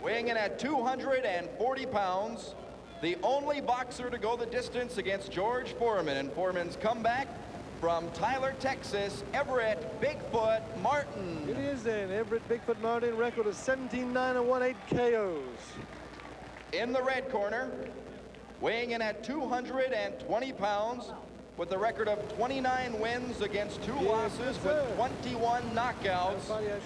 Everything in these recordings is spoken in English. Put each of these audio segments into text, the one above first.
Weighing in at 240 pounds, the only boxer to go the distance against George Foreman, and Foreman's comeback from Tyler, Texas, Everett Bigfoot Martin. It is then, Everett Bigfoot Martin, record of 17-9 and 1/8 KOs. In the red corner, weighing in at 220 pounds, with a record of 29 wins against 2 losses with 21 knockouts. Fighting out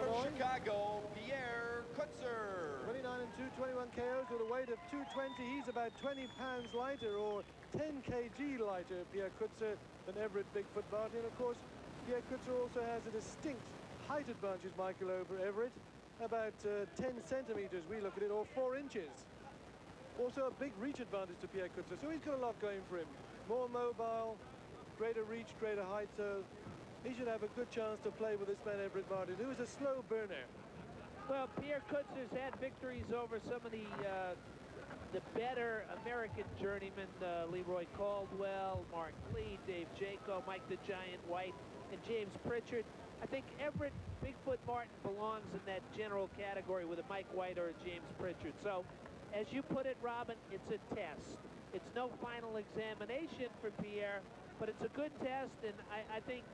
of Chicago, Pierre Coetzer. 29 and 2, 21 KOs with a weight of 220. He's about 20 pounds lighter, or 10 kg lighter, Pierre Coetzer, than Everett Bigfoot Martin. Of course, Pierre Coetzer also has a distinct height advantage, Michael, over Everett. About 10 centimeters, we look at it, or 4 inches. Also a big reach advantage to Pierre Coetzer, so he's got a lot going for him. More mobile, greater reach, greater height, so he should have a good chance to play with this man Everett Martin, who is a slow burner. Well, Pierre Coetzer's had victories over some of the better American journeymen, Leroy Caldwell, Mark Lee, Dave Jaco, Mike the Giant White, and James Pritchard. I think Everett Bigfoot Martin belongs in that general category with a Mike White or a James Pritchard. So, as you put it, Robin, it's a test. It's no final examination for Pierre, but it's a good test, and I think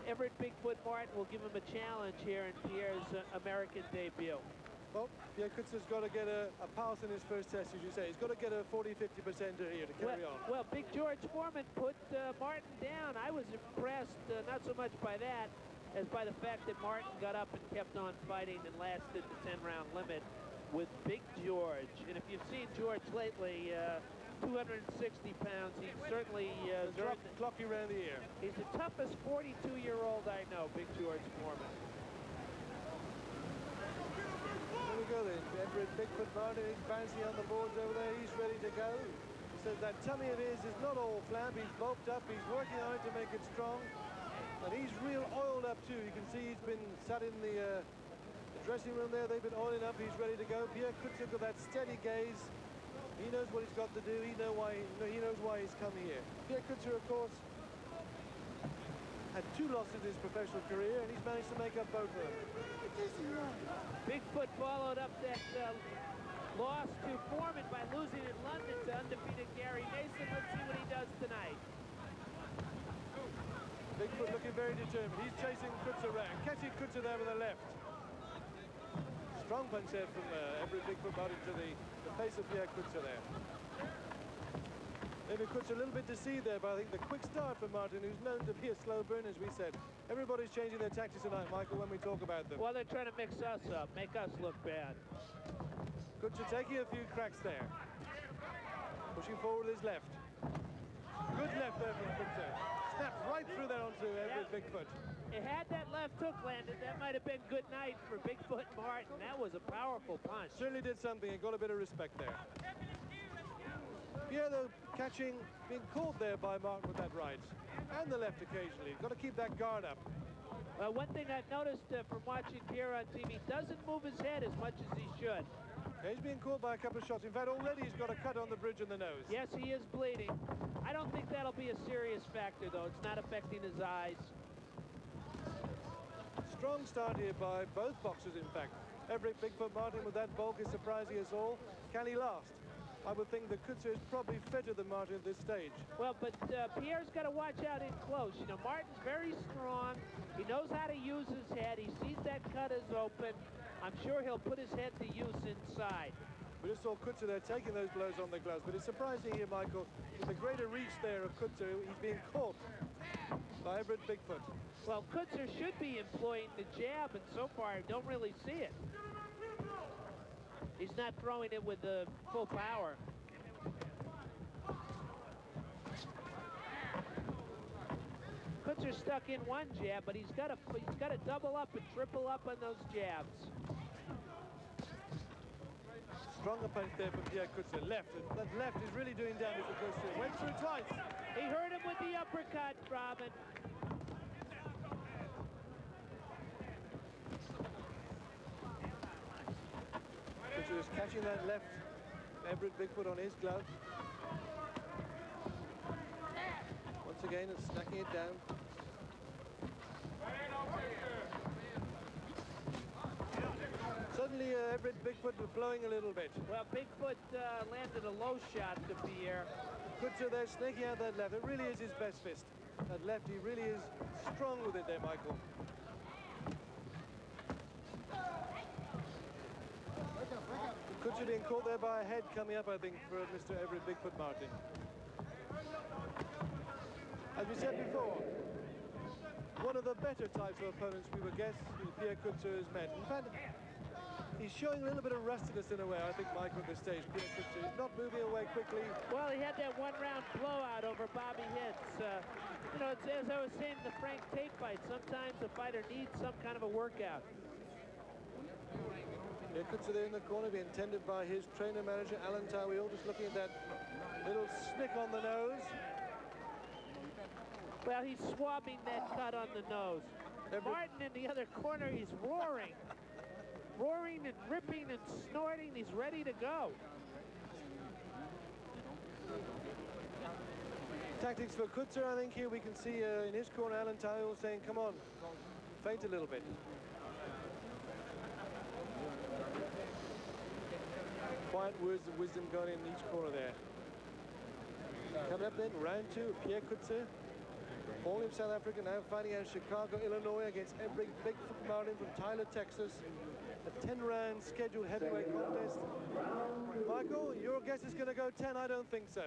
Everett Bigfoot Martin will give him a challenge here in Pierre's American debut. Well, Pierre Coetzer's got to get a pass in his first test, as you say. He's got to get a 40-50% here to carry on. Well, Big George Foreman put Martin down. I was impressed, not so much by that, as by the fact that Martin got up and kept on fighting and lasted the 10-round limit with Big George. And if you've seen George lately, 260 pounds, he's certainly clocky around the ear. He's the toughest 42-year-old I know, Big George Foreman. There we go then. Everett Bigfoot Martin is bouncing on the boards over there. He's ready to go. He says that tummy of his is not all flab. He's bulked up. He's working on it to make it strong. And he's real oiled up too. You can see he's been sat in the dressing room there. They've been oiling up. He's ready to go. Pierre Coetzer got that steady gaze. He knows what he's got to do. He knows why he's come here. Pierre Coetzer, of course, had 2 losses in his professional career, and he's managed to make up both of them. Bigfoot followed up that loss to Foreman by losing in London to undefeated Gary Mason. Let's see what he does tonight. Bigfoot looking very determined. He's chasing Coetzer around, catching Coetzer there with the left. Strong punch there from Everett Bigfoot Martin to the face of Pierre Coetzer there. Maybe Coetzer a little bit deceived there, but I think the quick start for Martin, who's known to be a slow burner, as we said. Everybody's changing their tactics tonight, Michael, when we talk about them. Well, they're trying to mix us up, make us look bad. Coetzer taking a few cracks there. Pushing forward with his left. Good left there from Coetzer. Snaps right through there onto Everett Bigfoot. It had that left hook landed, that might have been good night for Bigfoot Martin. That was a powerful punch. Certainly did something and got a bit of respect there. Pierre, though, being caught there by Martin with that right and the left occasionally. Got to keep that guard up. One thing I've noticed from watching Pierre on TV, doesn't move his head as much as he should. Yeah, he's being caught by a couple of shots. In fact, already he's got a cut on the bridge in the nose. Yes, he is bleeding. I don't think that'll be a serious factor, though. It's not affecting his eyes. Strong start here by both boxers, in fact. Everett Bigfoot Martin with that bulk is surprising us all. Can he last? I would think that Coetzer is probably fitter than Martin at this stage. Well, but Pierre's got to watch out in close. You know, Martin's very strong. He knows how to use his head. He sees that cut is open. I'm sure he'll put his head to use inside. We just saw Coetzer there taking those blows on the gloves, but it's surprising here, Michael, with the greater reach there of Coetzer, he's being caught by Everett Bigfoot. Well, Coetzer should be employing the jab, and so far I don't really see it. He's not throwing it with the full power. Coetzer's stuck in one jab, but he's got to double up and triple up on those jabs. Stronger punch there from Pierre Coetzer. Left, and that left is really doing damage to Coetzer. Went through twice. He hurt him with the uppercut, Robin. Coetzer is catching that left Everett Bigfoot on his glove. Once again, and snacking it down. Everett Bigfoot was blowing a little bit. Well, Bigfoot landed a low shot to Pierre. Coetzer there snaking out that left. It really is his best fist. That left, he really is strong with it there, Michael. Coetzer being caught there by a head coming up, I think, for Mr. Everett Bigfoot Martin. As we said before, one of the better types of opponents we would guess Pierre Coetzer has met. In fact, he's showing a little bit of rustiness in a way, I think, Michael, at this stage. Pierre Coetzer is not moving away quickly. Well, he had that one-round blowout over Bobby Hicks. You know, it's, as I was saying in the Frank Tate fight, sometimes a fighter needs some kind of a workout. Pierre Coetzer there in the corner, being tended by his trainer-manager, Alan Tawiel, just looking at that little snick on the nose. Well, he's swabbing that cut on the nose. Martin in the other corner, he's roaring. Roaring and ripping and snorting. He's ready to go. Tactics for Coetzer, I think here we can see in his corner, Alan Tawiel saying, come on, feint a little bit. Quiet words of wisdom going in each corner there. Coming up then, round two, Pierre Coetzer. All in South Africa, now fighting out of Chicago, Illinois, against Everett Bigfoot Martin from Tyler, Texas. A 10-round scheduled heavyweight contest. Michael, your guess is going to go 10? I don't think so.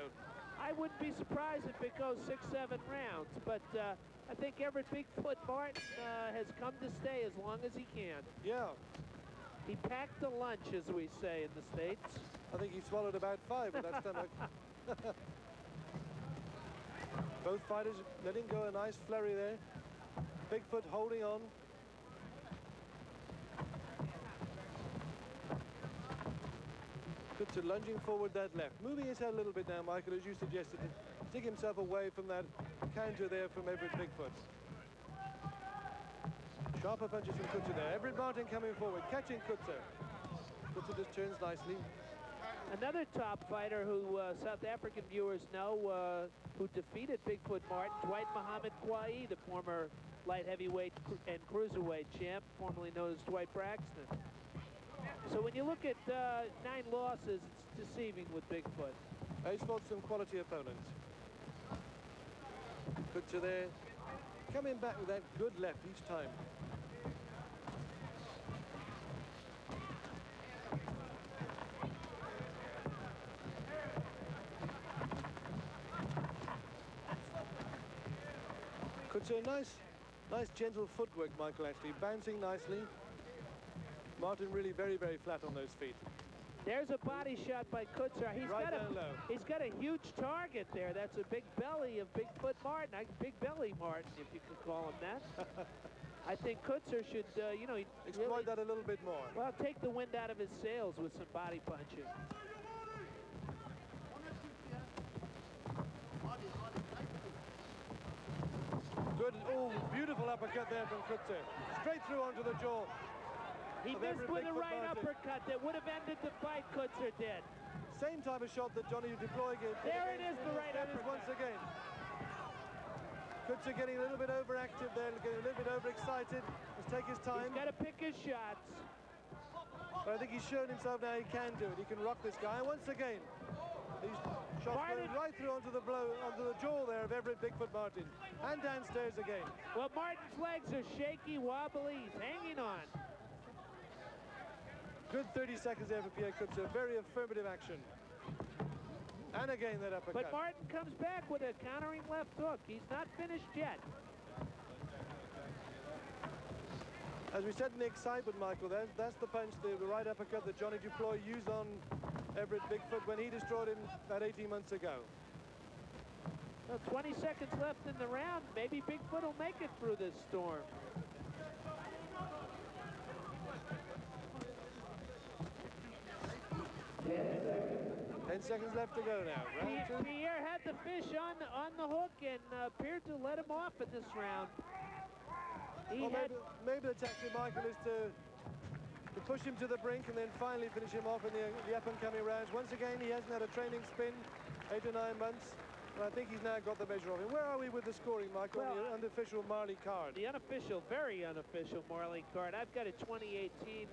I wouldn't be surprised if it goes 6-7 rounds, but I think Everett Bigfoot Martin has come to stay as long as he can. Yeah. He packed a lunch, as we say in the States. I think he swallowed about 5 with that stomach. Both fighters letting go a nice flurry there. Bigfoot holding on. Coetzer lunging forward that left. Moving his head a little bit now, Michael, as you suggested, to take himself away from that counter there from Everett Bigfoot. Sharper punches from Coetzer there. Everett Martin coming forward, catching Coetzer. Coetzer just turns nicely. Another top fighter who South African viewers know who defeated Bigfoot Martin, Dwight Muhammad Kwai, the former light heavyweight and cruiserweight champ, formerly known as Dwight Braxton. So when you look at 9 losses, it's deceiving with Bigfoot. He's fought some quality opponents. Coetzer there, coming back with that good left each time. Coetzer, nice gentle footwork, Michael, actually, bouncing nicely. Martin really very, very flat on those feet. There's a body shot by Coetzer. He's got a huge target there. That's a big belly of Bigfoot Martin. Big belly Martin, if you could call him that. I think Coetzer should, you know, exploit really, that a little bit more. Well, take the wind out of his sails with some body punches. Good, oh, beautiful uppercut there from Coetzer. Straight through onto the jaw. He missed with a right uppercut that would have ended the fight, Coetzer did. Same type of shot that Johnny deployed against. There it is, the right uppercut. Once again. Coetzer getting a little bit overactive there, getting a little bit overexcited. Let's take his time. He's got to pick his shots. But I think he's shown himself now he can do it. He can rock this guy. And once again, these shots going right through onto the jaw there of Everett Bigfoot Martin. And downstairs again. Well, Martin's legs are shaky, wobbly. He's hanging on. Good 30 seconds there for Pierre Coetzer. Very affirmative action. And again that uppercut. But Martin comes back with a countering left hook. He's not finished yet. As we said in the excitement, Michael, that's the punch, the right uppercut that Johnny Duploy used on Everett Bigfoot when he destroyed him about 18 months ago. Well, 20 seconds left in the round. Maybe Bigfoot will make it through this storm. Ten seconds left to go now. Round 2. Pierre had the fish on the hook and appeared to let him off in this round. Maybe the tactic, Michael, is to push him to the brink and then finally finish him off in the up-and-coming rounds. Once again, he hasn't had a training spin, 8 or 9 months. Well, I think he's now got the measure of him. Where are we with the scoring, Michael, on the unofficial Marley card? The unofficial, very unofficial Marley card. I've got a 2018.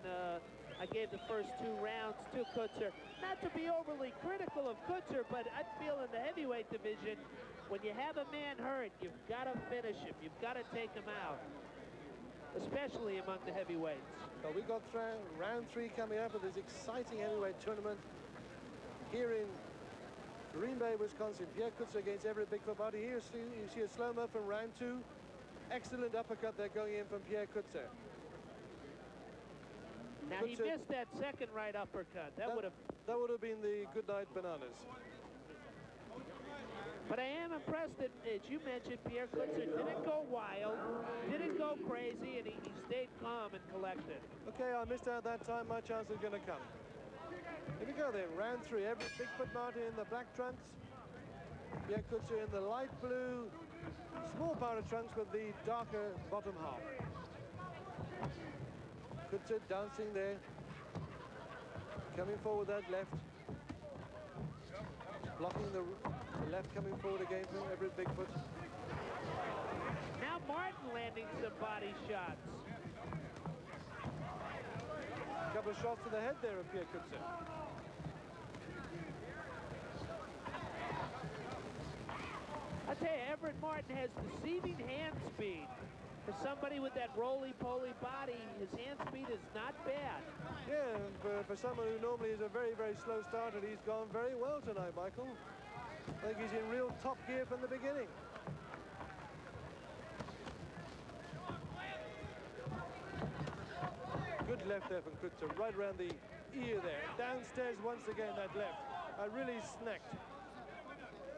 I gave the first 2 rounds to Coetzer. Not to be overly critical of Coetzer, but I feel in the heavyweight division, when you have a man hurt, you've got to finish him. You've got to take him out, especially among the heavyweights. Well, we've got round 3 coming up of this exciting heavyweight tournament here in Green Bay, Wisconsin. Pierre Coetzer against Everett Bigfoot Martin. Here you see a slow-mo from round 2. Excellent uppercut there going in from Pierre Coetzer. Now he missed that second right uppercut. That would have been the good night bananas. But I am impressed that, as you mentioned, Pierre Coetzer didn't go wild, didn't go crazy, and he stayed calm and collected. Okay, I missed out that time. My chance is going to come. Here we go then, round 3. Everett Bigfoot Martin in the black trunks. Pierre Coetzer in the light blue, small powder trunks with the darker bottom half. Coetzer dancing there. Coming forward that left. Blocking the left coming forward again from Everett Bigfoot. Now Martin landing some body shots. A couple of shots to the head there of Pierre Coetzer. I tell you, Everett Martin has deceiving hand speed. For somebody with that roly-poly body, his hand speed is not bad. Yeah, and for someone who normally is a very, very slow starter, he's gone very well tonight, Michael. I think he's in real top gear from the beginning. Good left there from Coetzer, right around the ear there. Downstairs once again, that left. I really snacked.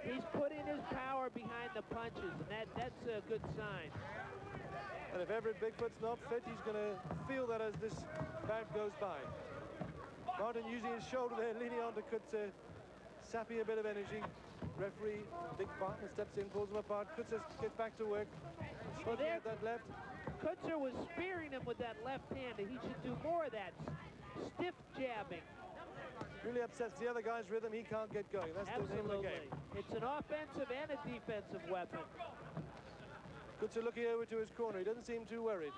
He's putting his power behind the punches, and that's a good sign. And if Everett Bigfoot's not fit, he's going to feel that as this bout goes by. Martin using his shoulder there, leaning onto Coetzer, sapping a bit of energy. Referee, Big Barton, steps in, pulls him apart. Coetzer gets back to work. Well, there, that left. Coetzer was spearing him with that left hand, and he should do more of that stiff jabbing. Really upsets the other guy's rhythm. He can't get going. That's the name of the game. It's an offensive and a defensive weapon. Coetzer looking over to his corner. He doesn't seem too worried.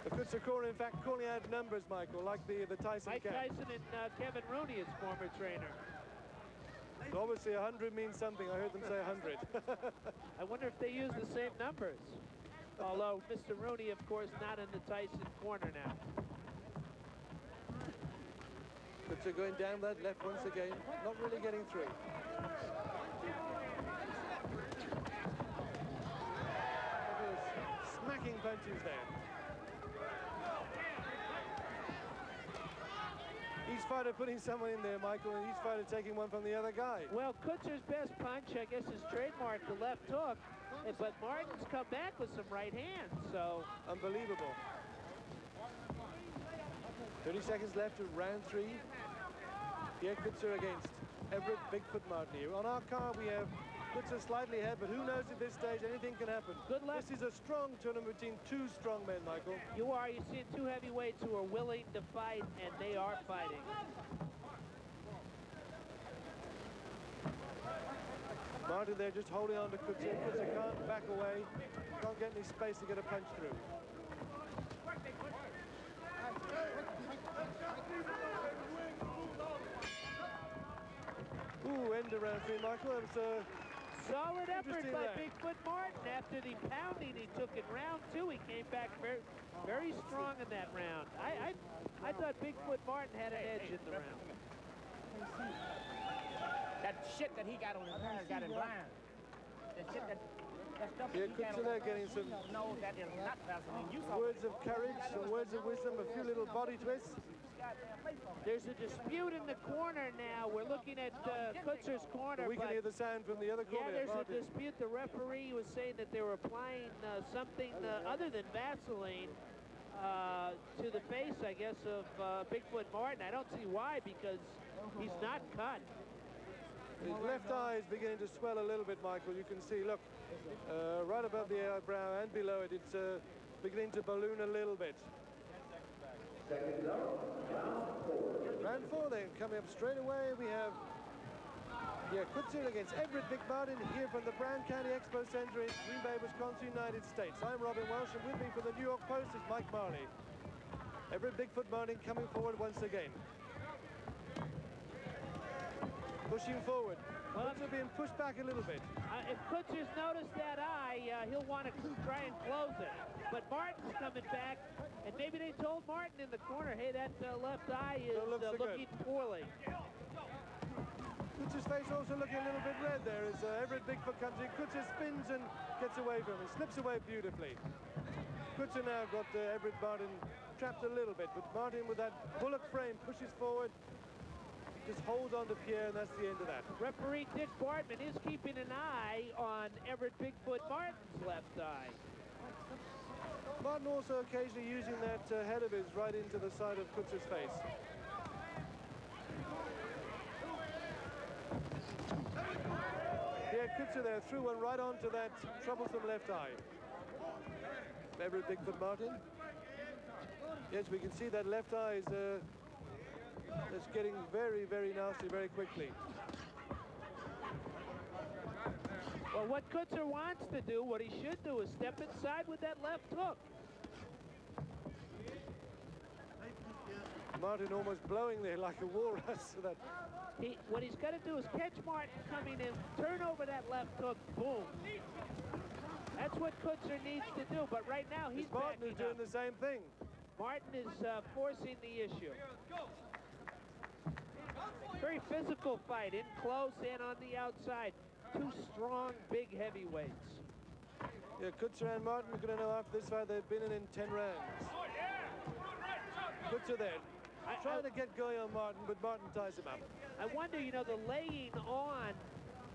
The Coetzer corner, in fact, calling out numbers, Michael, like the Tyson Mike cap. Tyson and Kevin Rooney, his former trainer. So obviously 100 means something. I heard them say 100. I wonder if they use the same numbers. Although Mr. Rooney, of course, not in the Tyson corner now. Coetzer going down that left once again, not really getting through. Smacking punches there. Each fighter putting someone in there, Michael, and each fighter taking one from the other guy. Well, Coetzer's best punch, I guess, is trademark, the left hook. But Martin's come back with some right hands, so... Unbelievable. 30 seconds left of round 3. Pierre Coetzer against Everett Bigfoot Martin here. On our card, we have Coetzer slightly ahead, but who knows at this stage, anything can happen. Good luck. This is a strong tournament between 2 strong men, Michael. You are. You're seeing 2 heavyweights who are willing to fight, and they are fighting. Martin there just holding on to Coetzer. Coetzer can't back away, can't get any space to get a punch through. Ooh, end of round 3, Michael. It was a solid effort by Bigfoot Martin. After the pounding he took in round 2, he came back very, very strong in that round. I thought Bigfoot Martin had an edge in the round. That shit that he got on his hands got him blind. That shit that stuff Pierre he got Coetzer there getting some no, that is not Vaseline. You saw words of courage, some words of wisdom, a few little body twists. There's a dispute in the corner now. We're looking at Coetzer's corner. We can hear the sound from the other corner. Yeah, there's a dispute. The referee was saying that they were applying something other than Vaseline to the face, I guess, of Bigfoot Martin. I don't see why, because he's not cut. His left eye is beginning to swell a little bit, Michael. You can see, look, right above the eyebrow and below it, it's beginning to balloon a little bit. Round 4 then, coming up straight away, we have Pierre Coetzer against Everett Vic Martin here from the Brown County Expo Center in Green Bay, Wisconsin, United States. I'm Robin Welsh, and with me from the New York Post is Mike Marley. Everett Bigfoot Martin coming forward once again. Pushing forward. Coetzer being pushed back a little bit. If Coetzer's noticed that eye, he'll want to try and close it. But Martin's coming back, and maybe they told Martin in the corner, hey, that left eye is looking poorly. Coetzer's face also looking a little bit red there as Everett Bigfoot comes in. Coetzer spins and gets away from him. He slips away beautifully. Coetzer now got Everett Martin trapped a little bit, but Martin with that bullock frame pushes forward, just holds on to Pierre, and that's the end of that. Referee Dick Bartman is keeping an eye on Everett Bigfoot Martin's left eye. Martin also occasionally using that head of his right into the side of Coetzer's face. Pierre Coetzer there threw one right onto that troublesome left eye. Everett Bigfoot Martin. Yes, we can see that left eye is it's getting very, very nasty very quickly. Well, what Coetzer wants to do, what he should do, is step inside with that left hook. Martin almost blowing there like a walrus. So that What he's got to do is catch Martin coming in, turn over that left hook, boom. That's what Coetzer needs to do, but right now he's Martin is doing the same thing. Martin is forcing the issue. Very physical fight, in close and on the outside. Two strong, big heavyweights. Yeah, Coetzer and Martin are going to know after this fight they've been in 10 rounds. Coetzer there, trying to get going on Martin, but Martin ties him up. I wonder, you know, the laying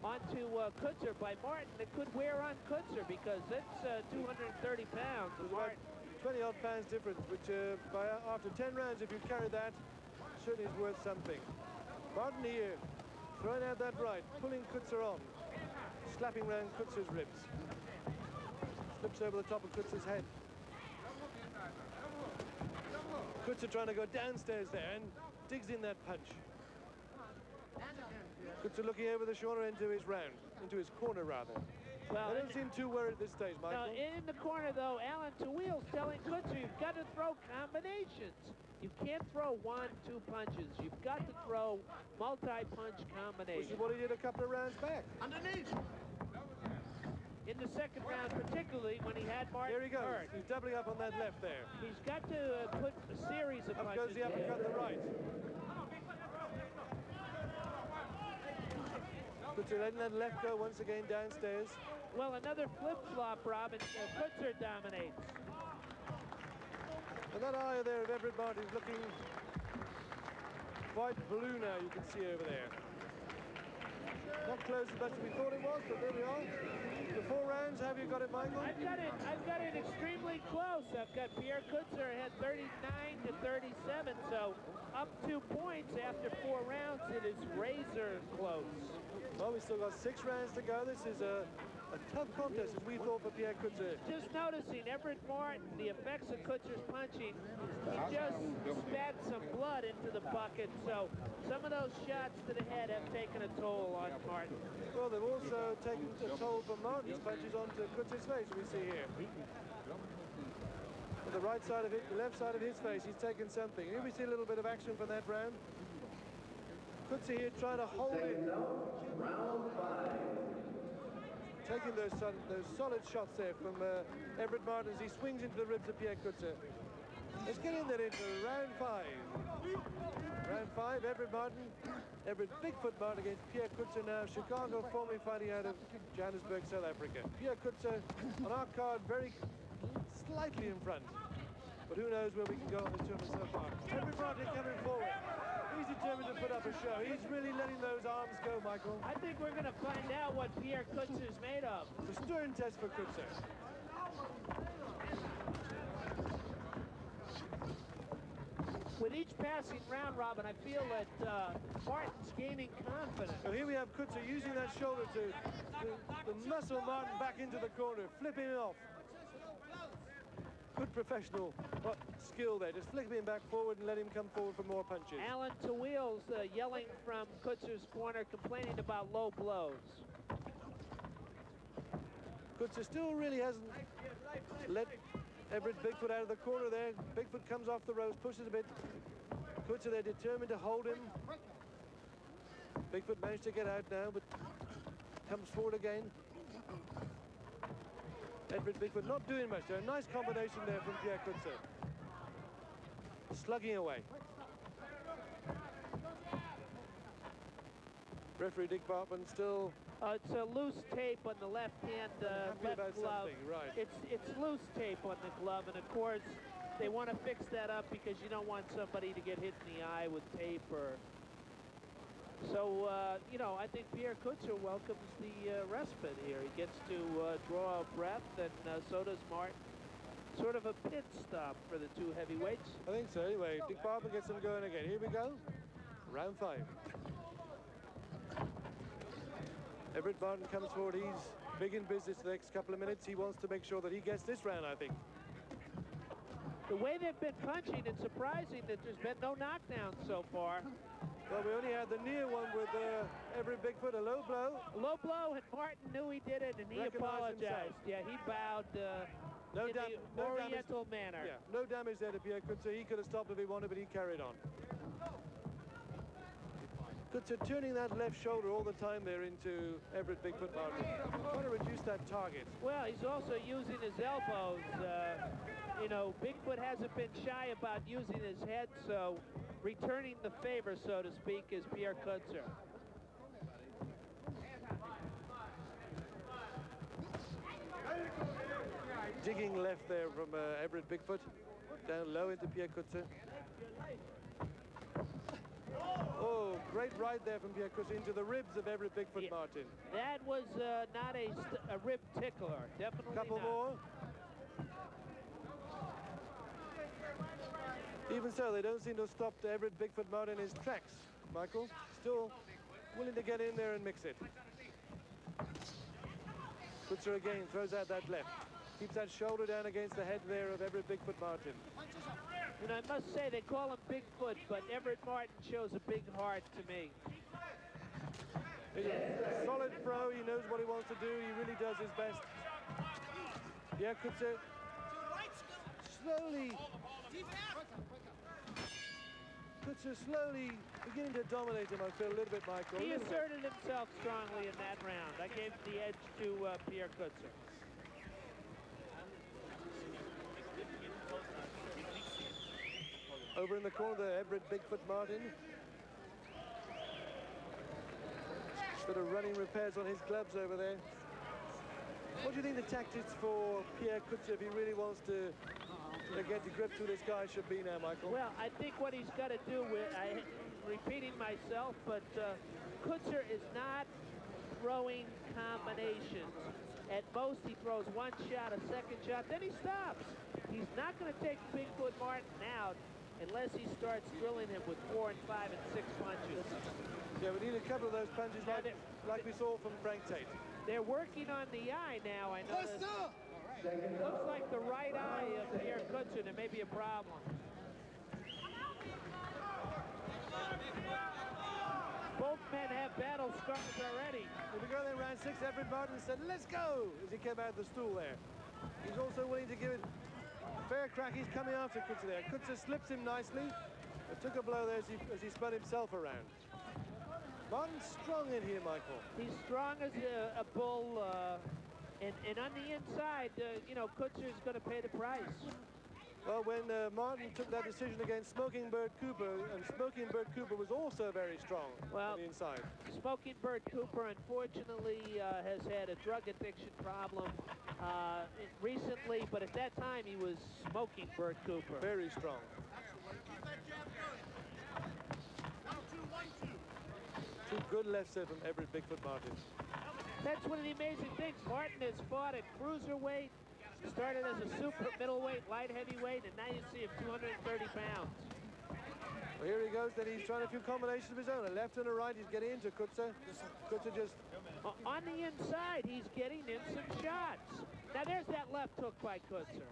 onto Coetzer by Martin, it could wear on Coetzer because it's 230 pounds. There's about 20-odd pounds difference, which after 10 rounds, if you carry that, certainly is worth something. Martin here, throwing out that right, pulling Coetzer on, slapping round Coetzer's ribs. Slips over the top of Coetzer's head. Coetzer trying to go downstairs there and digs in that punch. Coetzer looking over the shoulder into his corner rather. Well, They don't seem too worried at this stage, Michael. No, in the corner though, Alan Tawil's telling Coetzer, you've got to throw combinations. You can't throw 1-2 punches. You've got to throw multi-punch combinations. Which is what he did a couple of rounds back. Underneath. In the second round, particularly when he had Martin Here he goes. hurt. He's doubling up on that left there. He's got to put a series of Up punches. goes the uppercut on the right. Coetzer letting that left go once again downstairs. Well, another flip-flop, Robin. Coetzer dominates. And that eye there of Everett Martin is looking quite blue now, you can see over there. Not close as much as we thought it was, but there we are. The 4 rounds, have you got it, Michael? I've got it extremely close. I've got Pierre Coetzer had 39 to 37, so up 2 points after 4 rounds. It is razor close. Well, we've still got 6 rounds to go. This is a tough contest, as we thought, for Pierre Coetzer. Just noticing Everett Martin, the effects of Coetzer's punching, he just spat some blood into the bucket, so some of those shots to the head have taken a toll on Martin. Well, they've also taken a toll from Martin's punches onto Coetzer's face, we see here. On the right side of it, the left side of his face, he's taken something. Here we see a little bit of action from that round. Coetzer here trying to hold it. Round 5. Taking those solid shots there from Everett Martin as he swings into the ribs of Pierre Coetzer. Let's get in there into round 5. Round 5, Everett Bigfoot Martin against Pierre Coetzer now. Chicago, formerly fighting out of Johannesburg, South Africa. Pierre Coetzer on our card, very slightly in front. But who knows where we can go on this tournament so far. Everett Martin coming forward. He's determined to put up a show. He's really letting those arms go, Michael. I think we're going to find out what Pierre Coetzer's made of. It's a stern test for Coetzer. With each passing round, Robin, I feel that Martin's gaining confidence. So here we have Coetzer using that shoulder to muscle Martin back into the corner, flipping it off. professional skill there. Just flick him back forward and let him come forward for more punches. Alan Tawil's yelling from Coetzer's corner, complaining about low blows. Coetzer still really hasn't let Everett Bigfoot out of the corner there. Bigfoot comes off the ropes, pushes a bit. Coetzer, they're determined to hold him. Bigfoot managed to get out now, but comes forward again. Everett Bigfoot not doing much there. A nice combination there from Pierre Coetzer. Slugging away. Referee Dick Bartman still... It's a loose tape on the left hand, left glove. Right. It's loose tape on the glove, and of course they want to fix that up because you don't want somebody to get hit in the eye with tape or. So you know, I think Pierre Coetzer welcomes the respite here. He gets to draw a breath, and so does Martin. Sort of a pit stop for the two heavyweights. I think so. Anyway, Dick Bartman gets them going again. Here we go. Round 5. Everett Barton comes forward. He's big in business the next couple of minutes. He wants to make sure that he gets this round, I think. The way they've been punching, it's surprising that there's been no knockdowns so far. Well, we only had the near one with Everett Bigfoot, a low blow. A low blow, and Martin knew he did it, and he apologized. Himself. Yeah, he bowed in the oriental manner. Yeah, no damage there to Pierre Coetzer. He could have stopped if he wanted, but he carried on. Coetzer turning that left shoulder all the time there into Everett Bigfoot Martin. Trying to reduce that target. Well, he's also using his elbows. You know, Bigfoot hasn't been shy about using his head, so returning the favor, so to speak, is Pierre Coetzer. Digging left there from Everett Bigfoot. Down low into Pierre Coetzer. Oh, great right there from Pierre Coetzer into the ribs of Everett Bigfoot Martin. That was not a rib tickler, definitely Couple not. more. Even so, they don't seem to have stopped Everett Bigfoot Martin in his tracks. Michael, still willing to get in there and mix it. Coetzer again throws out that left. Keeps that shoulder down against the head there of Everett Bigfoot Martin. And I must say, they call him Bigfoot, but Everett Martin shows a big heart to me. He's a solid pro. He knows what he wants to do. He really does his best. Yeah, Coetzer slowly... Coetzer slowly beginning to dominate him, I feel, a little bit, Michael. He asserted himself strongly in that round. I gave the edge to Pierre Coetzer. Over in the corner there, Everett Bigfoot Martin. Bit of running repairs on his gloves over there. What do you think the tactics for Pierre Coetzer, if he really wants to get to grips with this guy, should be now, Michael? Well, I think what he's got to do with, I'm repeating myself, but Coetzer is not throwing combinations. At most, he throws one shot, a second shot, then he stops. He's not going to take Bigfoot Martin out unless he starts drilling him with 4 and 5 and 6 punches. Yeah, we need a couple of those punches like we saw from Frank Tate. They're working on the eye now, I noticed. Looks like the right eye of Pierre Coetzer. There may be a problem. Both men have battle scars already. Here we go then, round 6. Everett Martin said, "Let's go," as he came out of the stool there. He's also willing to give it a fair crack. He's coming after Coetzer there. Coetzer slips him nicely, but took a blow there as he spun himself around. Martin's strong in here, Michael. He's strong as a bull, and on the inside, you know, Coetzer's going to pay the price. Well, when Martin took that decision against Smoking Bird Cooper, and Smoking Bird Cooper was also very strong on the inside. Smoking Bird Cooper, unfortunately, has had a drug addiction problem recently, but at that time, he was Smoking Bird Cooper. Very strong. Two good lefts there from Everett Bigfoot Martin. That's one of the amazing things. Martin has fought at cruiserweight, started as a super middleweight, light heavyweight, and now you see him 230 pounds. Well, here he goes, then he's trying a few combinations of his own. A left and a right, he's getting into Coetzer. Coetzer just... On the inside, he's getting in some shots. Now there's that left hook by Coetzer.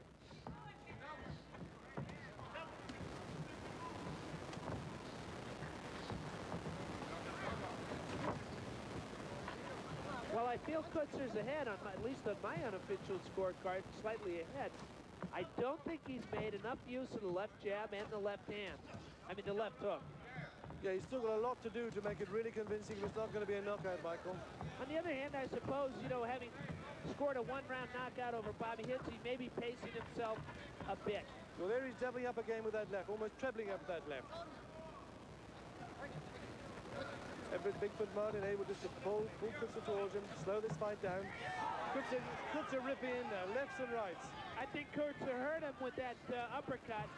feel Coetzer's ahead, at least on my unofficial scorecard, slightly ahead. I don't think he's made enough use of the left jab and the left hand. I mean, the left hook. Yeah, he's still got a lot to do to make it really convincing if it's not going to be a knockout, Michael. On the other hand, I suppose, you know, having scored a one-round knockout over Bobby Hicks, he may be pacing himself a bit. Well, there he's doubling up again with that left, almost trebling up with that left. Everett Bigfoot Martin able just to pull Coetzer towards him, slow this fight down. Coetzer ripping in now, lefts and rights. I think Coetzer hurt him with that uppercut,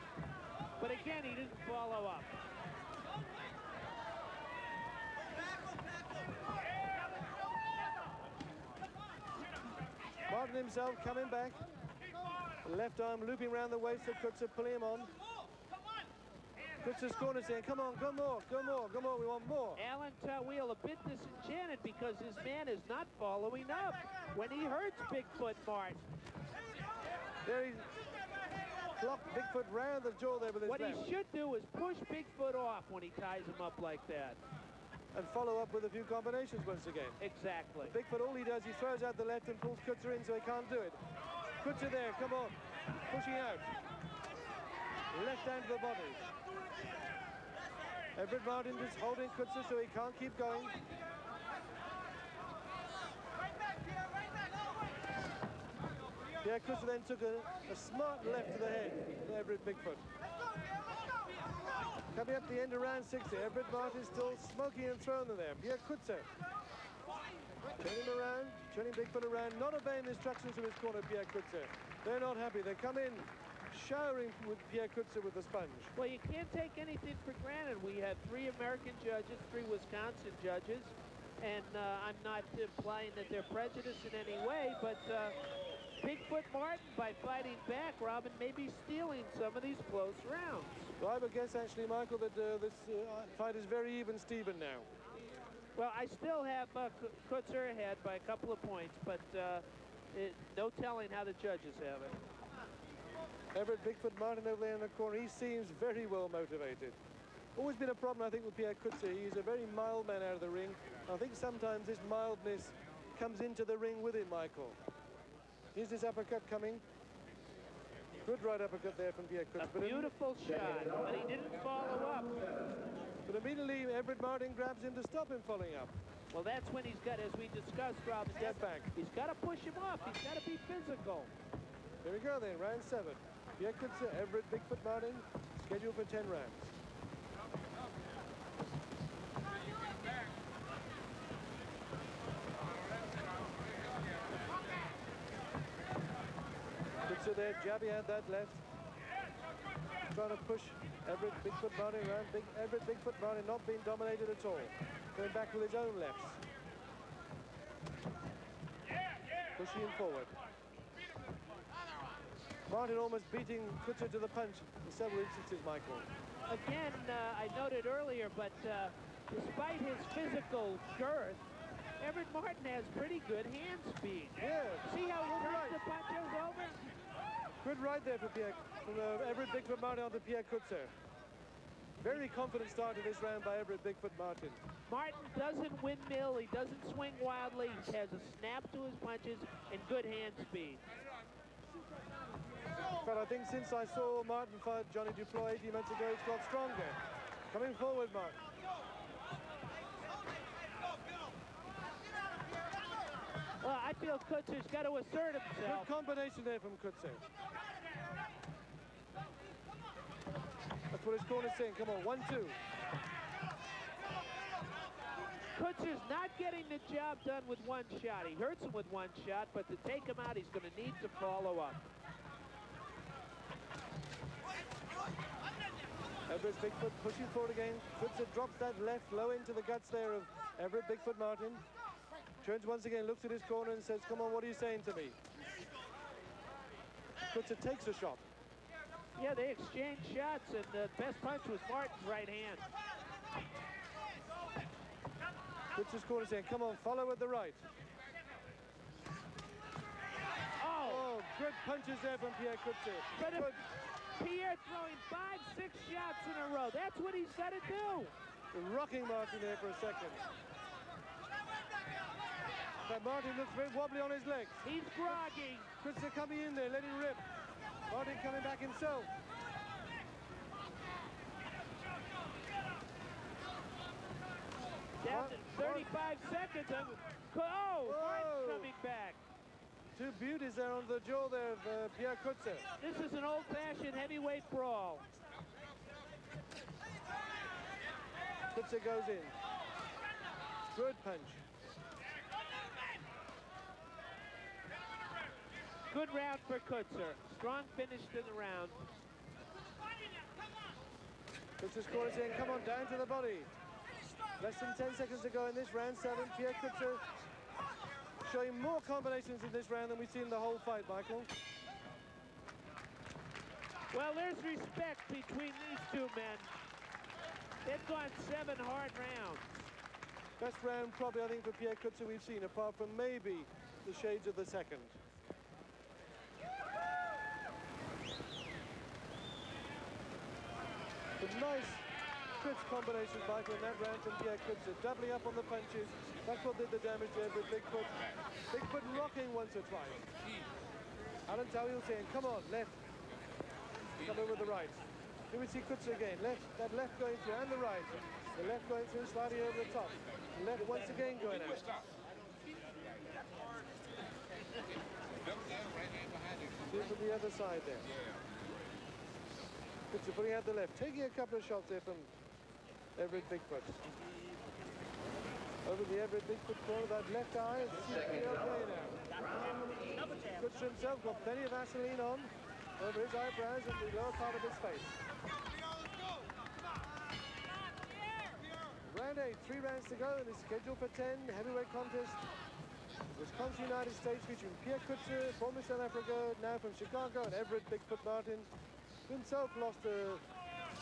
but again, he didn't follow up. Martin himself coming back. The left arm looping around the waist of Coetzer, pulling him on. Coetzer's corner saying, come on, go more, go more, go more, we want more. Alan Tawil a bit disenchanted because his man is not following up when he hurts Bigfoot Martin. There he clocked Bigfoot round the jaw there with his left. What he should do is push Bigfoot off when he ties him up like that. And follow up with a few combinations once again. Exactly. Bigfoot, all he does, he throws out the left and pulls Coetzer in so he can't do it. Coetzer there, come on, pushing out. Left hand to the body. Everett Martin just holding Coetzer so he can't keep going. Pierre Coetzer then took a smart left to the head to Everett Bigfoot. Coming up the end of round 60, Everett Martin still smoking and throwing them there. Pierre Coetzer turning around, turning Bigfoot around, not obeying the instructions from his corner, Pierre Coetzer. They're not happy. They come in showering with Pierre Coetzer with the sponge. Well, you can't take anything for granted. We have 3 American judges, 3 Wisconsin judges, and I'm not implying that they're prejudiced in any way, but Bigfoot Martin, by fighting back, Robin, may be stealing some of these close rounds. Well, I would guess, actually, Michael, that this fight is very even Steven now. Well, I still have Coetzer ahead by a couple of points, but no telling how the judges have it. Everett Bigfoot Martin over there in the corner, he seems very well motivated. Always been a problem, I think, with Pierre Coetzer. He's a very mild man out of the ring. I think sometimes this mildness comes into the ring with him, Michael. Here's this uppercut coming. Good right uppercut there from Pierre Coetzer. A beautiful shot, but he didn't follow up. But immediately, Everett Martin grabs him to stop him following up. Well, that's when he's got, as we discussed, Robin, Step back. He's got to push him off. He's got to be physical. Here we go then, round 7. Pierre Coetzer, Everett Bigfoot Martin, scheduled for 10 rounds. Coetzer there, jabbing out that left. Trying to push Everett Bigfoot Martin around. Everett Bigfoot Martin not being dominated at all. Going back with his own lefts. Pushing him forward. Martin almost beating Coetzer to the punch in several instances, Michael. Again, I noted earlier, but despite his physical girth, Everett Martin has pretty good hand speed. Yeah. See how he turns right. the punches over? Good right there from Everett Bigfoot Martin onto Pierre Coetzer. Very confident start to this round by Everett Bigfoot Martin. Martin doesn't windmill, he doesn't swing wildly, he has a snap to his punches and good hand speed. But I think since I saw Martin fight Johnny Duploy 18 months ago, he's got stronger. Coming forward, Martin. Well, I feel Coetzer's got to assert himself. Good combination there from Coetzer. That's what his corner's saying. Come on, 1-2. Coetzer's not getting the job done with one shot. He hurts him with one shot, but to take him out, he's going to need to follow up. Everett Bigfoot pushing forward again. Coetzer drops that left low into the guts there of Everett Bigfoot Martin. Turns once again, looks at his corner and says, come on, what are you saying to me? Coetzer takes a shot. Yeah, they exchanged shots, and the best punch was Martin's right hand. Coetzer's corner saying, come on, follow with the right. Oh, good punches there from Pierre Coetzer. But if Pierre throwing 5, 6 shots in a row, that's what he's got to do. Rocking Martin there for a second. But Martin looks very wobbly on his legs. He's groggy. Coetzer coming in there, let him rip. Martin coming back himself. Down to 35 seconds. Martin's coming back. Two beauties there on the jaw there of Pierre Coetzer. This is an old-fashioned heavyweight brawl. Coetzer goes in. Good punch. Good round for Coetzer. Strong finish to the round. Coetzer's corner saying, come on, down to the body. Less than 10 seconds to go in this round 7. Pierre Coetzer showing more combinations in this round than we've seen the whole fight, Michael. Well, there's respect between these two men. They've gone 7 hard rounds. Best round probably, I think, for Pierre Coetzer we've seen, apart from maybe the shades of the second. Some nice, crisp combinations, Michael, in that round from Pierre Coetzer. Doubling up on the punches. That's what did the damage to Everett. Bigfoot. Bigfoot rocking once or twice. Alan Towhill saying, come on, left. Come over with the right. Here we see Coetzer again. Left, that left going through, and the right. The left going through, slightly over the top. The left once again going out. See from the other side there. Coetzer putting out the left, taking a couple of shots there from Everett Bigfoot. Over the Everett Bigfoot corner, that left eye is okay now. Coetzer himself got plenty of Vaseline on over his eyebrows and the lower part of his face. Round 8, 3 rounds to go in the schedule for 10 heavyweight contest. Wisconsin, United States, featuring Pierre Coetzer, former South Africa, now from Chicago, and Everett Bigfoot Martin, who himself lost a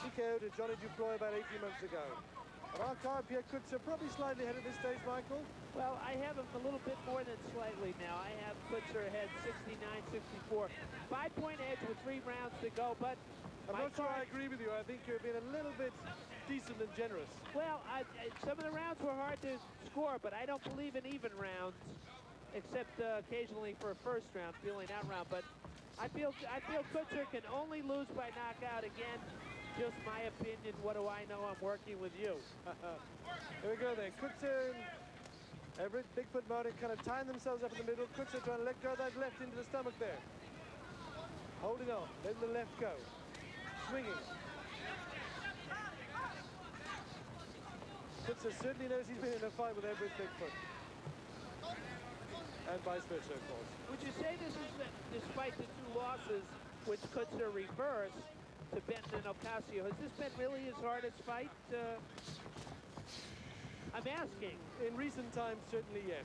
TKO to Johnny Duploy about 18 months ago. On our card, Pierre Coetzer probably slightly ahead at this stage, Michael. Well, I have him a little bit more than slightly now. I have Coetzer ahead 69-64. 5-point edge with 3 rounds to go, but I'm not sure I agree with you. I think you're being a little bit decent and generous. Well, some of the rounds were hard to score, but I don't believe in even rounds, except occasionally for a first round, feeling out round. But I feel Coetzer can only lose by knockout again. Just my opinion. What do I know? I'm working with you. Here we go then. Coetzer and Everett Bigfoot Martin kind of tying themselves up in the middle. Coetzer trying to let go of that left into the stomach there. Holding on, letting the left go. Swinging. Coetzer certainly knows he's been in a fight with Everett Bigfoot. And vice versa, of course. Would you say this is, despite the 2 losses, which Coetzer reversed to Benton and Ocasio, has this been really his hardest fight? I'm asking. In recent times, certainly yes.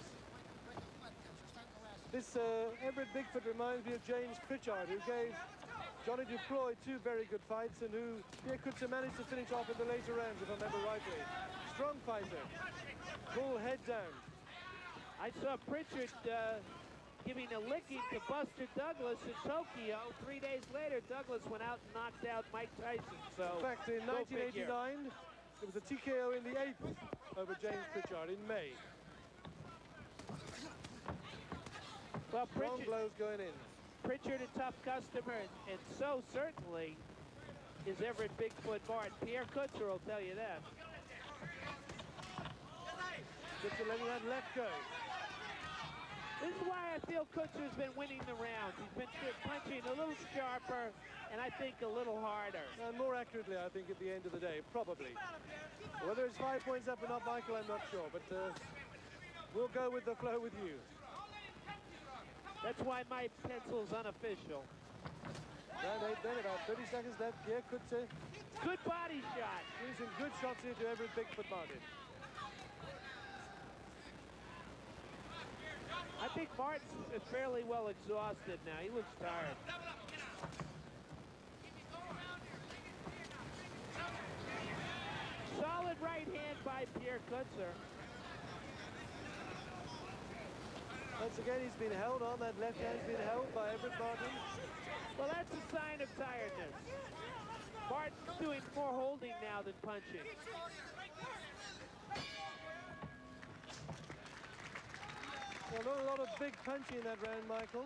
This Everett Bigfoot reminds me of James Pritchard, who gave Johnny Duploy 2 very good fights, and who Pierre Coetzer managed to finish off in the later rounds, if I remember rightly. Strong fighter. Full head down. I saw Pritchard giving a licking to Buster Douglas in Tokyo. 3 days later, Douglas went out and knocked out Mike Tyson. So, in fact, in 1989, it was a TKO in the 8th over James Pritchard in May. Well, Strong blows going in. Pritchard a tough customer, and so certainly is Everett Bigfoot Martin. Pierre Coetzer will tell you that. Coetzer letting that left go. This is why I feel Coetzer's been winning the rounds. He's been punching a little sharper, and I think a little harder. And more accurately, I think, at the end of the day, probably. Whether it's 5 points up or not, Michael, I'm not sure, but we'll go with the flow with you. That's why my pencil's unofficial. Round 8 then, about 30 seconds left. Pierre Coetzer. Good body shot. Using good shots here to Everett Bigfoot Martin. I think Martin's fairly well exhausted now. He looks tired. Solid right hand by Pierre Coetzer. Once again, he's been held on. That left hand's been held by Everett Martin. Well, that's a sign of tiredness. Martin's doing more holding now than punching. Well, not a lot of big punching in that round, Michael.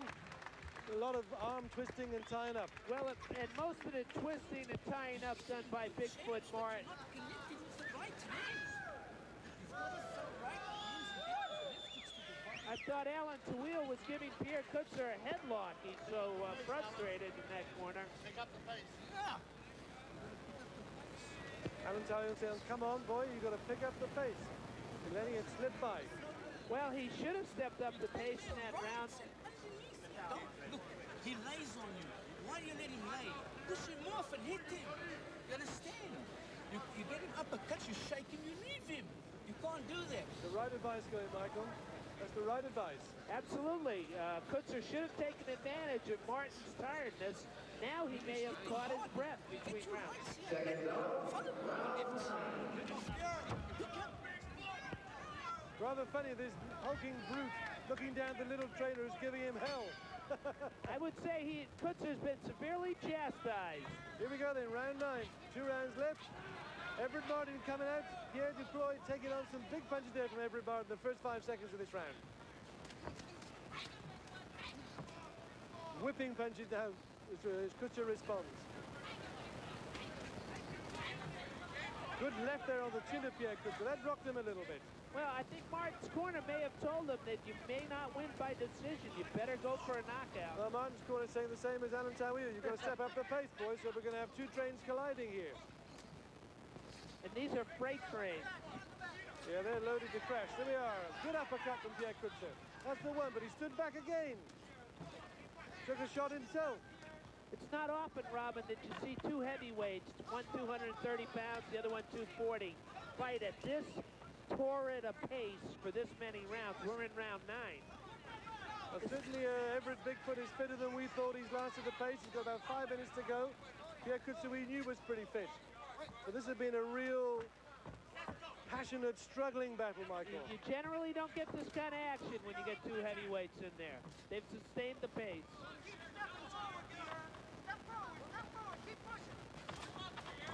A lot of arm twisting and tying up. Well, and most of the twisting and tying up done by Bigfoot Martin. I thought Alan Tawil was giving Pierre Coetzer a headlock. He's so frustrated in that corner. Pick up the pace. Yeah. Alan Tawil says, come on, boy, you've got to pick up the pace. You're letting it slip by. Well, he should have stepped up the pace in that round. Look, he lays on you. Why do you let him lay? Push him off and hit him. You understand? You get him uppercuts, you shake him, you leave him. You can't do that. The right advice going, Michael. That's the right advice. Absolutely. Coetzer should have taken advantage of Martin's tiredness. Now he may have caught his breath between rounds. Rather funny, this hulking brute looking down the little trainer who's giving him hell. I would say Coetzer's been severely chastised. Here we go then, round 9. 2 rounds left. Everett Martin coming out. Pierre deployed, taking on some big punches there from Everett Martin in the first 5 seconds of this round. Whipping punches now as Coetzer responds. Good left there on the chin of Pierre Coetzer. That rocked him a little bit. Well, I think Martin's corner may have told him that you may not win by decision. You better go for a knockout. Well, Martin's corner saying the same as Alan Tawil. You've got to step up the pace, boys, so we're going to have 2 trains colliding here. And these are freight trains. Yeah, they're loaded to crash. There we are. Good uppercut from Pierre Coetzer. That's the one, but he stood back again. Took a shot himself. It's not often, Robin, that you see 2 heavyweights, one 230 pounds, the other one 240, fight at this torrid a pace for this many rounds. We're in round 9. Well, certainly Everett Bigfoot is fitter than we thought. He's lasted the pace. He's got about 5 minutes to go. Pierre Coetzer we knew was pretty fit. So this has been a real passionate, struggling battle, Michael. You generally don't get this kind of action when you get 2 heavyweights in there. They've sustained the pace.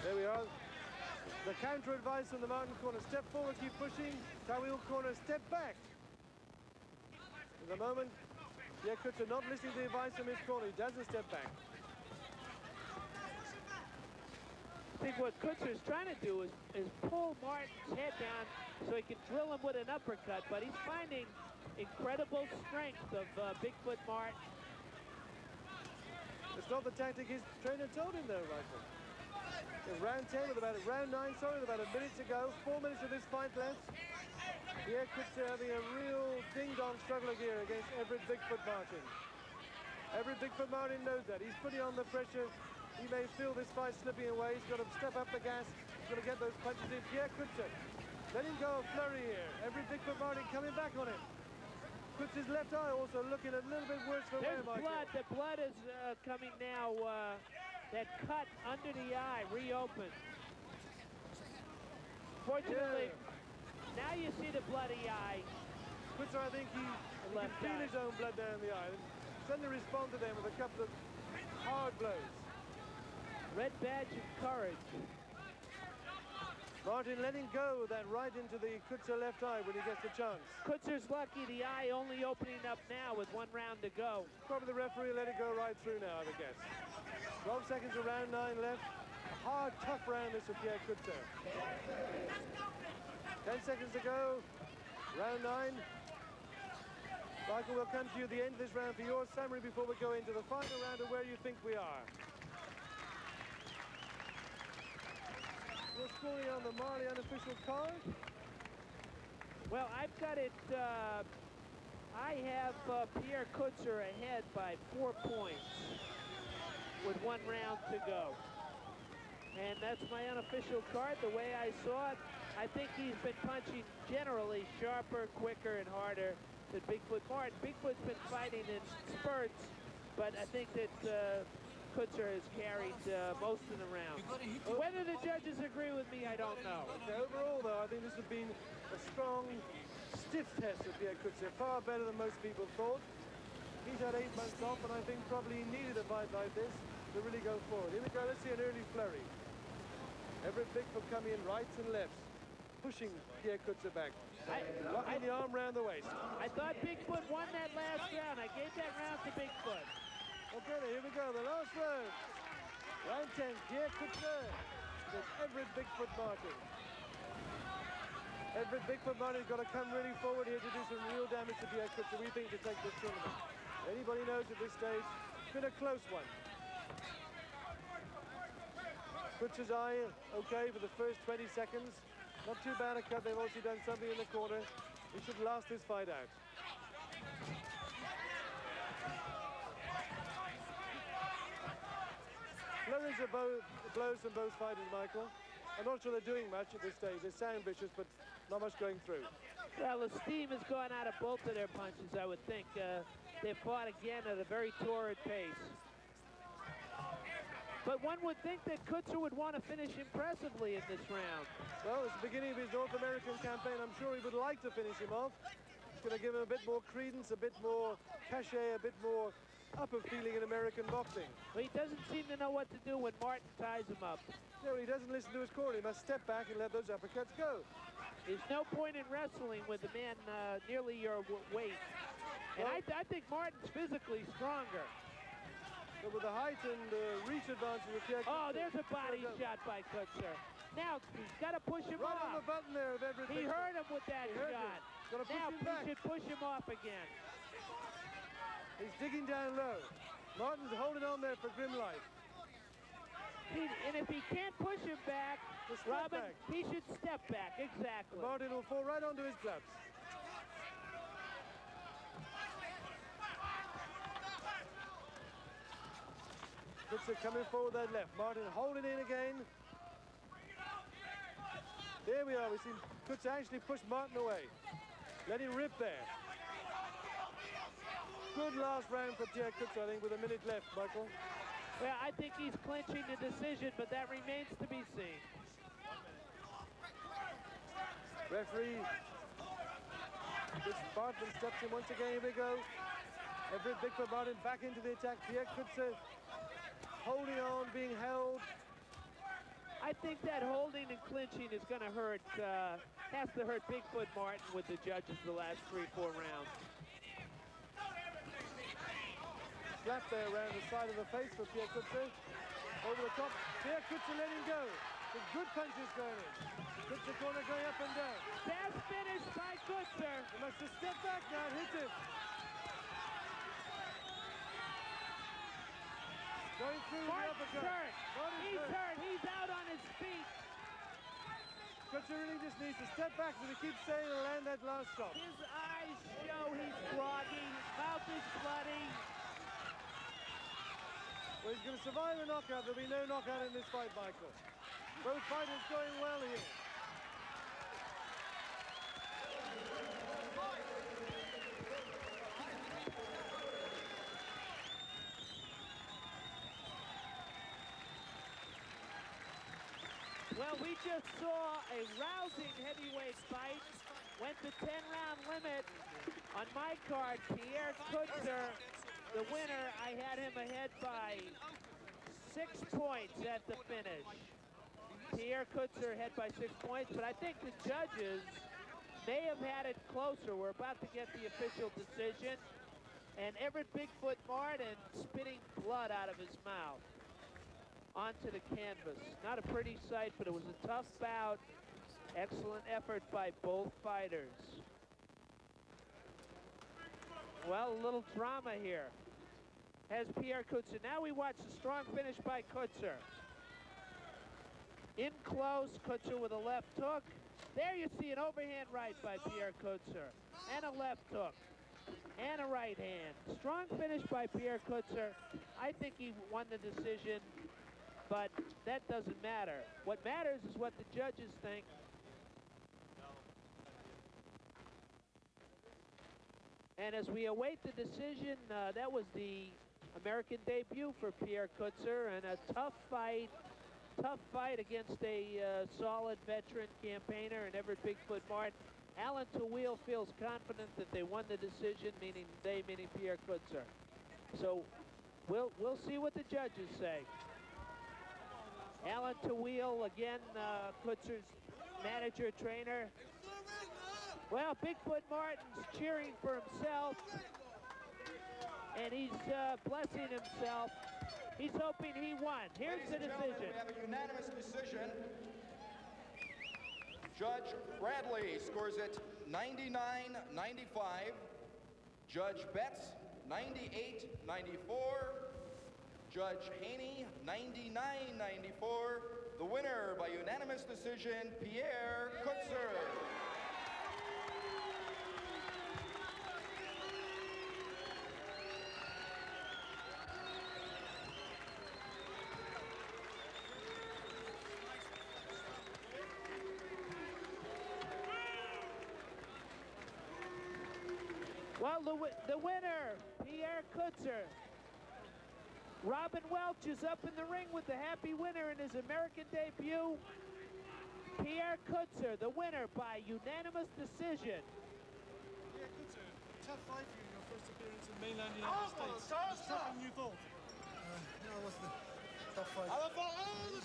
There we are. The counter advice from the Martin corner. Step forward, keep pushing. Tawil corner, step back. In the moment, Pierre Coetzer not listening to the advice from his corner. He doesn't step back. I think what Coetzer's trying to do is pull Martin's head down so he can drill him with an uppercut, but he's finding incredible strength of Bigfoot Martin. It's not the tactic his trainer told him, though, Michael. In round 10, with round 9, sorry, with about a minute to go. 4 minutes of this fight left. Pierre Coetzer having a real ding-dong struggle here against Everett Bigfoot Martin. Everett Bigfoot Martin knows that. He's putting on the pressure. He may feel this fight slipping away. He's got to step up the gas. He's got to get those punches in. Pierre Coetzer letting go of flurry here. Everett Bigfoot Martin coming back on it. Coetzer's left eye also looking a little bit worse for wear, Michael. Blood. The blood is coming now. That cut under the eye reopened. Fortunately, now you see the bloody eye. Coetzer, I think he can feel his own blood down the eye. Suddenly respond to them with a couple of hard blows. Red badge of courage. Martin letting go of that right into the Coetzer left eye when he gets the chance. Coetzer's lucky, the eye only opening up now with 1 round to go. Probably the referee let it go right through now, I would guess. 12 seconds of round 9 left. A hard, tough round this for Pierre Coetzer. 10 seconds to go. Round 9. Michael, we'll come to you at the end of this round for your summary before we go into the final round of where you think we are. Your scoring on the Marley unofficial card? Well, I've got it, I have Pierre Coetzer ahead by 4 points with 1 round to go. And that's my unofficial card. The way I saw it, I think he's been punching generally sharper, quicker, and harder than Bigfoot Martin. Bigfoot's been fighting in spurts, but I think that Coetzer has carried most of the round. Whether the judges agree with me, I don't know. Okay, overall, though, I think this has been a strong, stiff test of Pierre Coetzer. Far better than most people thought. He's had 8 months off, and I think probably he needed a fight like this to really go forward. Here we go. Let's see an early flurry. Everett Bigfoot coming in rights and lefts. pushing Pierre Coetzer back. Locking the arm round the waist. I thought Bigfoot won that last round. I gave that round to Bigfoot. Okay, here we go. The last round. Round 10, Pierre Coetzer against Everett Bigfoot Martin. Everett Bigfoot Martin's got to come really forward here to do some real damage to Pierre Coetzer, we think, to take this tournament. Anybody knows at this stage, it's been a close one. Coetzer's eye, okay, for the first 20 seconds. Not too bad a cut. They've also done something in the corner. He should last this fight out. Flurries of blows from both fighters, Michael. I'm not sure they're doing much at this stage. They sound vicious, but not much going through. Well, the steam has gone out of both of their punches, I would think. They fought again at a very torrid pace. But one would think that Coetzer would want to finish impressively in this round. Well, it's the beginning of his North American campaign. I'm sure he would like to finish him off. It's going to give him a bit more credence, a bit more cachet, a bit more upper feeling in American boxing. But he doesn't seem to know what to do when Martin ties him up. No, he doesn't listen to his corner. He must step back and let those uppercuts go. There's no point in wrestling with a man nearly your weight. And I think Martin's physically stronger. But with the height and reach advantage of Pierre Coetzer. Oh, there's a body shot by Coetzer. Now, he's got to push him right off. on the button there of Everett. He hurt him with that shot. Now, he should push him off again. He's digging down low. Martin's holding on there for grim life. And if he can't push him back, Robin, he should step back, exactly. Martin will fall right onto his gloves. Coetzer coming forward that left. Martin holding in again. There we are. We see Coetzer actually push Martin away. Let him rip there. Good last round for Pierre Coetzer, I think, with a minute left, Michael. Well, I think he's clinching the decision, but that remains to be seen. Referee, this Bartman steps in once again. Here we go. Everett Bigfoot Martin back into the attack. Pierre Coetzer holding on, being held. I think that holding and clinching is going to hurt, has to hurt Bigfoot Martin with the judges the last 3-4 rounds. Slap there around the side of the face for Pierre Coetzer. Over the top, Pierre Coetzer letting go. With good punches going in. Coetzer corner going up and down. That's finished by Coetzer. He must have stepped back now and hit him. Going through the uppercut. Hurt. He's hurt. He's out on his feet. Coetzer really just needs to step back, but he keeps saying he'll land that last shot. His eyes show he's groggy. His mouth is bloody. Well, he's going to survive a knockout. There'll be no knockout in this fight, Michael. Both fighters going well here. Well, we just saw a rousing heavyweight fight. Went to 10-round limit. On my card, Pierre Coetzer, the winner. I had him ahead by 6 points at the finish. Pierre Coetzer ahead by 6 points, but I think the judges may have had it closer. We're about to get the official decision. And Everett Bigfoot Martin spitting blood out of his mouth onto the canvas. Not a pretty sight, but it was a tough bout. Excellent effort by both fighters. Well, a little drama here. Has Pierre Coetzer. Now we watch the strong finish by Coetzer. In close, Coetzer with a left hook. There you see an overhand right by Pierre Coetzer. And a left hook. And a right hand. Strong finish by Pierre Coetzer. I think he won the decision, but that doesn't matter. What matters is what the judges think. And as we await the decision, that was the American debut for Pierre Coetzer, and a tough fight against a solid veteran campaigner and Everett Bigfoot Martin. Alan Tawil feels confident that they won the decision, meaning Pierre Coetzer. So we'll see what the judges say. Alan Tawil, again, Coetzer's manager, trainer. Well, Bigfoot Martin's cheering for himself, and he's blessing himself. He's hoping he won. Here's the decision. We have a unanimous decision. Judge Bradley scores it 99-95. Judge Betts 98-94. Judge Haney 99-94. The winner by unanimous decision, Pierre Coetzer. Well, the winner, Pierre Coetzer. Robin Welch is up in the ring with the happy winner in his American debut. Pierre Coetzer, the winner by unanimous decision. Pierre Coetzer, tough fight for you in your first appearance in mainland United States. It was tougher than you thought. Yeah, it was a tough fight.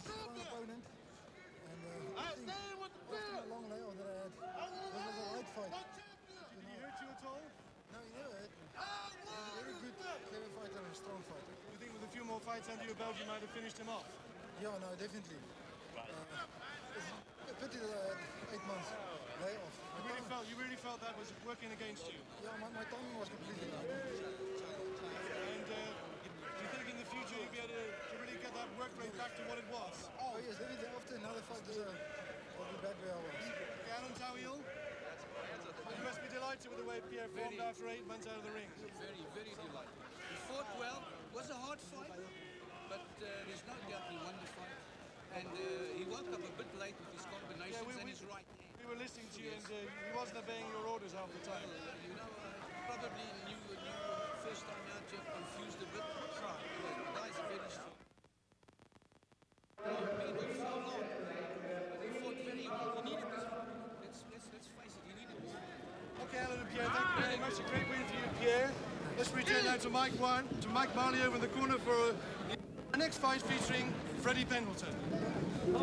Strong opponent. And I think after the long layoff that I had, this was a right fight. Did he hurt you at all? No, he never hurt me. He's a very good, clever fighter and a strong fighter. You think with a few more fights under your belt, you might have finished him off? Yeah, no, definitely. It's a pity that I had 8 months layoff. You really felt that was working against you? Yeah, my timing was completely wrong. And do you think in the future you'll be able to really get that work rate back to what it was? Oh, yes, definitely. After another fight, I'll be back where I was. Okay, Alan Tawiel? You must be delighted with the way Pierre formed after 8 months out of the ring. Very, very delighted. He fought well. It was a hard fight, but there's no doubt he won the fight. And he woke up a bit late with his combinations and his right hand. We were listening to you, and he wasn't obeying your orders half the time. You know, probably knew first time out, you're confused a bit. The guys are very strong. He fought long. He fought very well. He needed this fight. Let's face it, he needed this fight. Okay, Alan and Pierre, thank you very much. A great win for you, Pierre. Let's return now to Mike Marley over in the corner for the next fight featuring Freddie Pendleton.